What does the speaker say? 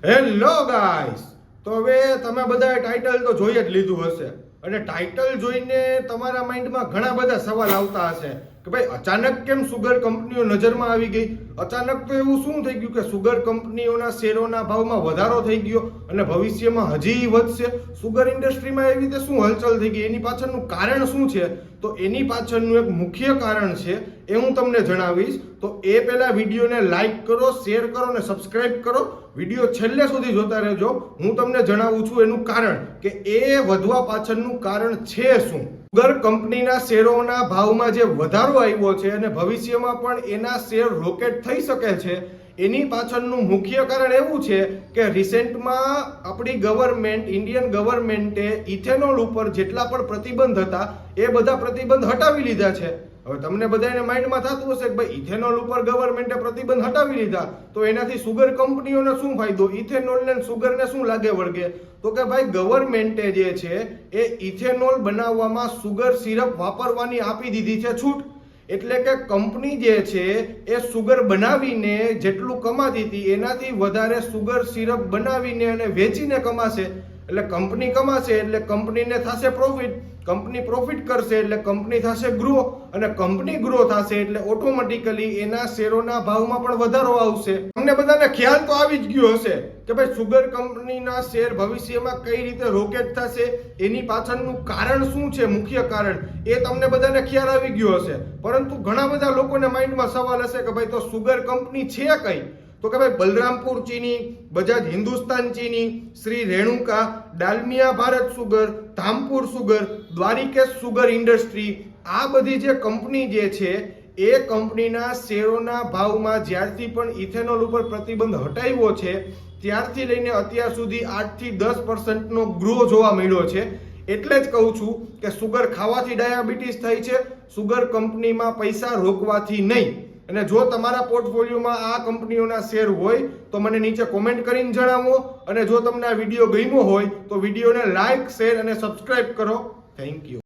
Hello guys, તો હવે તમે બધાએ ટાઇટલ તો જોઈ જ લીધું હશે અને ટાઇટલ જોઈને તમારા માઇન્ડમાં ઘણા બધા સવાલ આવતા હશે કે ભાઈ અચાનક કેમ સુગર કંપનીઓ નજરમાં આવી ગઈ. અચાનક તો એવું શું થઈ ગયું કે સુગર કંપનીઓના શેરોના ભાવમાં વધારો થઈ ગયો અને ભવિષ્યમાં હજી વધશે. સુગર ઇન્ડસ્ટ્રીમાં એવી રીતે શું હલચલ થઈ ગઈ, એની પાછળનું કારણ શું છે? તો એની પાછળનું એક મુખ્ય કારણ છે એ હું તમને જણાવીશ. તો એ પહેલા વિડીયોને લાઈક કરો, શેર કરો અને સબસ્ક્રાઇબ કરો. વિડીયો છેલ્લે સુધી જોતા રહેજો. હું તમને જણાવું છું એનું કારણ કે એ વધવા પાછળનું કારણ છે શું. સુગર કંપનીના શેરોના ભાવમાં જે વધારો આવ્યો છે અને ભવિષ્યમાં પણ એના શેર રોકેટ થઈ શકે છે, એની પાછળનું મુખ્ય કારણ એવું છે કે રિસેન્ટમાં આપણી ગવર્મેન્ટ, ઇન્ડિયન ગવર્મેન્ટે ઇથેનોલ ઉપર જેટલા પણ પ્રતિબંધ હતા એ બધા પ્રતિબંધ હટાવી લીધા છે. હવે તમને બધાને માઇન્ડમાં થતું હશે કે ભાઈ ઇથેનોલ ઉપર ગવર્મેન્ટે પ્રતિબંધ હટાવી લીધા તો એનાથી સુગર કંપનીઓને શું ફાયદો, ઇથેનોલ ને સુગરને શું લાગે વળગે? તો કે ભાઈ ગવર્મેન્ટે જે છે એ ઇથેનોલ બનાવવામાં સુગર સિરપ વાપરવાની આપી દીધી છે છૂટ. એટલે કે કંપની જે છે એ સુગર બનાવીને જેટલું કમાતી હતી એનાથી વધારે સુગર સિરપ બનાવીને અને વેચીને કમાશે. એટલે કંપની કમાશે એટલે કંપનીને થશે પ્રોફિટ, કંપની પ્રોફિટ કરશે એટલે કંપની થશે ગ્રો, અને કંપની ગ્રો થશે એટલે ઓટોમેટિકલી એના શેરોના ભાવમાં પણ વધારો આવશે. તમને બધાને ખ્યાલ તો આવી જ ગયો હશે કે ભાઈ સુગર કંપનીના શેર ભવિષ્યમાં કઈ રીતે રોકેટ થશે, એની પાછળનું કારણ શું છે, મુખ્ય કારણ એ તમને બધાને ખ્યાલ આવી ગયો હશે. પરંતુ ઘણા બધા લોકોને માઇન્ડમાં સવાલ હશે કે ભાઈ તો સુગર કંપની છે કઈ? તો કે ભાઈ બલરામપુર ચીની, Bajaj Hindustan Chini, Shree Renuka, Dalmia Bharat Sugar, Dhampur Sugar, Dwarikesh Sugar Industry, આ બધી જે કંપની જે છે એ કંપનીના શેરોના ભાવમાં જ્યારથી પણ ઇથેનોલ ઉપર પ્રતિબંધ હટાવ્યો છે ત્યારથી લઈને અત્યાર સુધી 8 થી 10% ગ્રો જોવા મળ્યો છે. એટલે જ કહું છું કે સુગર ખાવાથી ડાયાબિટીસ થાય છે, સુગર કંપનીમાં પૈસા રોકવાથી નહીં. અને જો તમારા પોર્ટફોલિયોમાં આ કંપનીઓના શેર હોય તો મને નીચે કોમેન્ટ કરીને જણાવો. અને જો તમને આ વિડીયો ગમ્યો હોય તો વિડીયોને લાઈક, શેર અને સબસ્ક્રાઇબ કરો. Thank you.